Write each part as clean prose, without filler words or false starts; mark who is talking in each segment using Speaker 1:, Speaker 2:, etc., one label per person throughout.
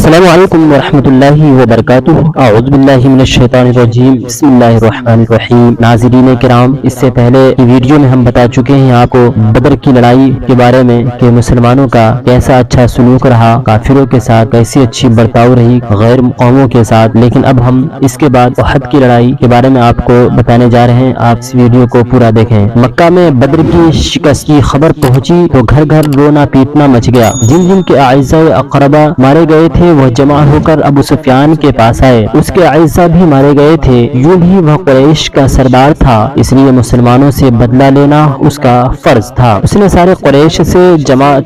Speaker 1: السلام علیکم ورحمۃ اللہ وبرکاتہ۔ اعوذ باللہ من الشیطان الرجیم، بسم اللہ الرحمن الرحیم۔ ناظرین کرام، اس سے پہلے ویڈیو میں ہم بتا چکے ہیں آپ کو بدر کی لڑائی کے بارے میں کہ مسلمانوں کا کیسا اچھا سلوک رہا، کافروں کے ساتھ کیسی اچھی برتاؤ رہی غیر قوموں کے ساتھ۔ لیکن اب ہم اس کے بعد احد کی لڑائی کے بارے میں آپ کو بتانے جا رہے ہیں، آپ اس ویڈیو کو پورا دیکھیں۔ مکہ میں بدر کی شکست کی خبر پہنچی تو گھر گھر رونا پیٹنا مچ گیا۔ جن جن کے اعزاء اقربا مارے گئے تھے وہ جمع ہو کر ابو سفیان کے پاس آئے۔ اس کے اعزاء بھی مارے گئے تھے، یوں بھی وہ قریش کا سردار تھا، اس لیے مسلمانوں سے بدلہ لینا اس کا فرض تھا۔ اس نے سارے قریش سے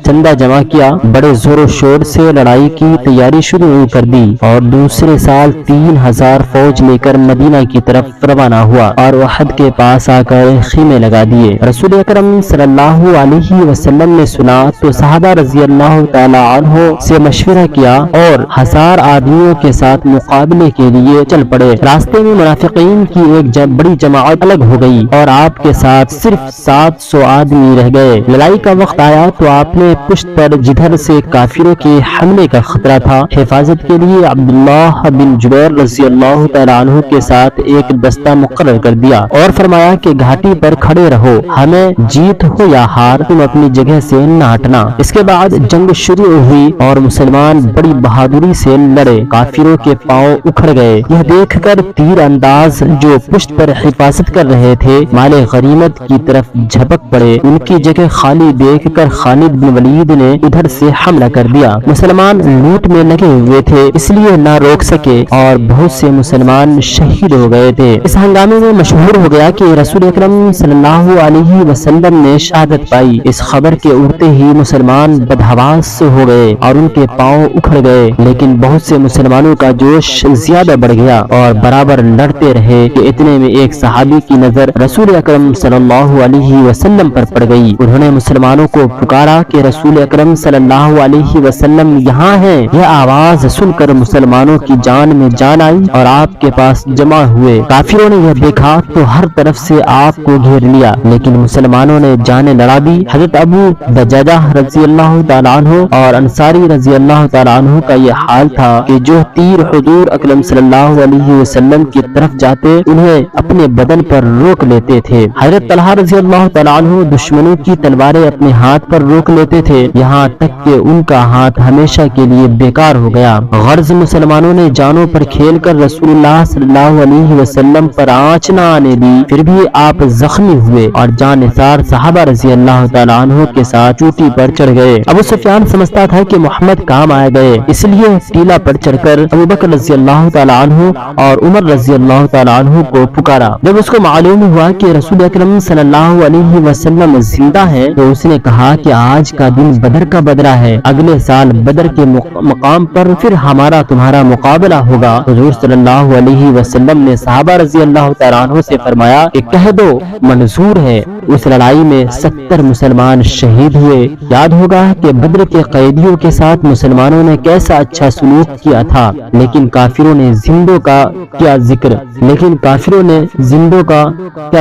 Speaker 1: چندہ جمع کیا، بڑے زور و شور سے لڑائی کی تیاری شروع کر دی اور دوسرے سال 3000 فوج لے کر مدینہ کی طرف روانہ ہوا اور احد کے پاس آ کر خیمے لگا دیے۔ رسول اکرم صلی اللہ علیہ وسلم نے سنا تو صحابہ رضی اللہ تعالی عنہ سے مشورہ کیا اور 1000 آدمیوں کے ساتھ مقابلے کے لیے چل پڑے۔ راستے میں منافقین کی ایک بڑی جماعت الگ ہو گئی اور آپ کے ساتھ صرف 700 آدمی رہ گئے۔ لڑائی کا وقت آیا تو آپ نے پشت پر جدھر سے کافروں کے حملے کا خطرہ تھا، حفاظت کے لیے عبداللہ بن جبیر رضی اللہ تعالی عنہ کے ساتھ ایک دستہ مقرر کر دیا اور فرمایا کہ گھاٹی پر کھڑے رہو، ہمیں جیت ہو یا ہار تم اپنی جگہ سے نہ ہٹنا۔ اس کے بعد جنگ شروع ہوئی اور مسلمان بڑی بہادری سے لڑے، کافروں کے پاؤں اکھڑ گئے۔ یہ دیکھ کر تیر انداز جو پشت پر حفاظت کر رہے تھے مال غنیمت کی طرف جھپک پڑے، ان کی جگہ خالی دیکھ کر خالد بن ولید نے ادھر سے حملہ کر دیا۔ مسلمان لوٹ میں لگے ہوئے تھے اس لیے نہ روک سکے اور بہت سے مسلمان شہید ہو گئے تھے۔ اس ہنگامے میں مشہور ہو گیا کہ رسول اکرم صلی اللہ علیہ وسلم نے شہادت پائی۔ اس خبر کے اڑتے ہی مسلمان بدحواس ہو گئے اور ان کے پاؤں اکھڑ گئے، لیکن بہت سے مسلمانوں کا جوش زیادہ بڑھ گیا اور برابر لڑتے رہے کہ اتنے میں ایک صحابی کی نظر رسول اکرم صلی اللہ علیہ وسلم پر پڑ گئی۔ انہوں نے مسلمانوں کو پکارا کہ رسول اکرم صلی اللہ علیہ وسلم یہاں ہیں۔ یہ آواز سن کر مسلمانوں کی جان میں جان آئی اور آپ کے پاس جمع ہوئے۔ کافروں نے یہ دیکھا تو ہر طرف سے آپ کو گھیر لیا، لیکن مسلمانوں نے جانیں لڑا دی۔ حضرت ابو دجاجہ رضی اللہ تعالیٰ عنہ اور انصاری رضی اللہ تعالیٰ عنہ کا یہ حال تھا کہ جو تیر حضور اکرم صلی اللہ علیہ وسلم کی طرف جاتے انہیں اپنے بدن پر روک لیتے تھے۔ حضرت طلحہ رضی اللہ تعالیٰ عنہ دشمنوں کی تلواریں اپنے ہاتھ پر روک لیتے تھے، یہاں تک کہ ان کا ہاتھ ہمیشہ کے لیے بیکار ہو گیا۔ غرض مسلمانوں نے جانوں پر کھیل کر رسول اللہ صلی اللہ علیہ وسلم پر آنچ نہ آنے دی، پھر بھی آپ زخمی ہوئے اور جان نثار صحابہ رضی اللہ تعالیٰ عنہ کے ساتھ چوٹی پر چڑھ گئے۔ ابو سفیان سمجھتا تھا کہ محمد کام آئے گئے، اس لیے ٹیلا پر چڑھ کر ابو بکر رضی اللہ تعالیٰ عنہ اور عمر رضی اللہ تعالیٰ عنہ کو پکارا۔ جب اس کو معلوم ہوا کہ رسول اکرم صلی اللہ علیہ وسلم زندہ ہے تو اس نے کہا کہ آج کا دن بدر کا بدلہ ہے، اگلے سال بدر کے مقام پر پھر ہمارا تمہارا مقابلہ ہوگا۔ حضور صلی اللہ علیہ وسلم نے صحابہ رضی اللہ تعالیٰ عنہ سے فرمایا کہ کہہ دو منظور ہے۔ اس لڑائی میں 70 مسلمان شہید ہوئے۔ یاد ہوگا کہ بدر کے قیدیوں کے ساتھ مسلمانوں نے کیسا اچھا سلوک کیا تھا، لیکن کافروں نے زندوں کا کیا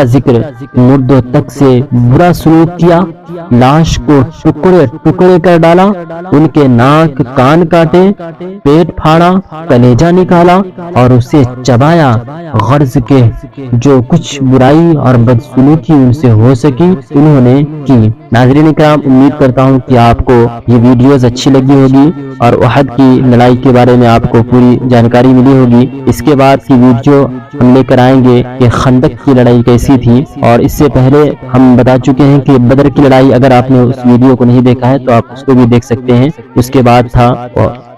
Speaker 1: ذکر، مردوں تک سے برا سلوک کیا، لاش کو ٹکڑے کر ڈالا، ان کے ناک کان کاٹے، پیٹ پھاڑا، کلیجہ نکالا اور اسے چبایا۔ غرض کے جو کچھ برائی اور بدسلوکی ان سے ہو سکی انہوں نے کی۔ ناظرین اکرام، امید کرتا ہوں کہ آپ کو یہ ویڈیوز اچھی لگی ہوگی اور احد کی لڑائی کے بارے میں آپ کو پوری جانکاری ملی ہوگی۔ اس کے بعد کی ویڈیو ہم لے کر آئیں گے کہ خندق کی لڑائی کیسی تھی، اور اس سے پہلے ہم بتا چکے ہیں کہ بدر کی لڑائی اگر آپ نے اس ویڈیو کو نہیں دیکھا ہے تو آپ اس کو بھی دیکھ سکتے ہیں۔ اس کے بعد تھا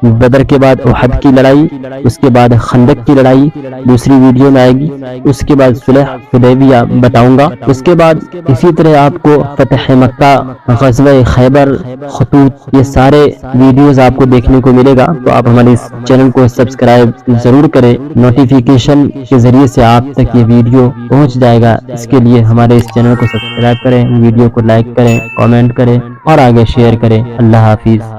Speaker 1: بدر کے بعد احد کی لڑائی، اس کے بعد خندق کی لڑائی دوسری ویڈیو میں آئے گی، اس کے بعد صلح حدیبیہ بتاؤں گا، اس کے بعد اسی طرح آپ کو فتح مکہ، غزوہ خیبر، خطوط، یہ سارے ویڈیوز آپ کو دیکھنے کو ملے گا۔ تو آپ ہمارے اس چینل کو سبسکرائب ضرور کریں، نوٹیفیکیشن کے ذریعے سے آپ تک یہ ویڈیو پہنچ جائے گا۔ اس کے لیے ہمارے اس چینل کو سبسکرائب کریں، ویڈیو کو لائک کریں، کامنٹ کریں اور آگے شیئر کریں۔ اللہ حافظ۔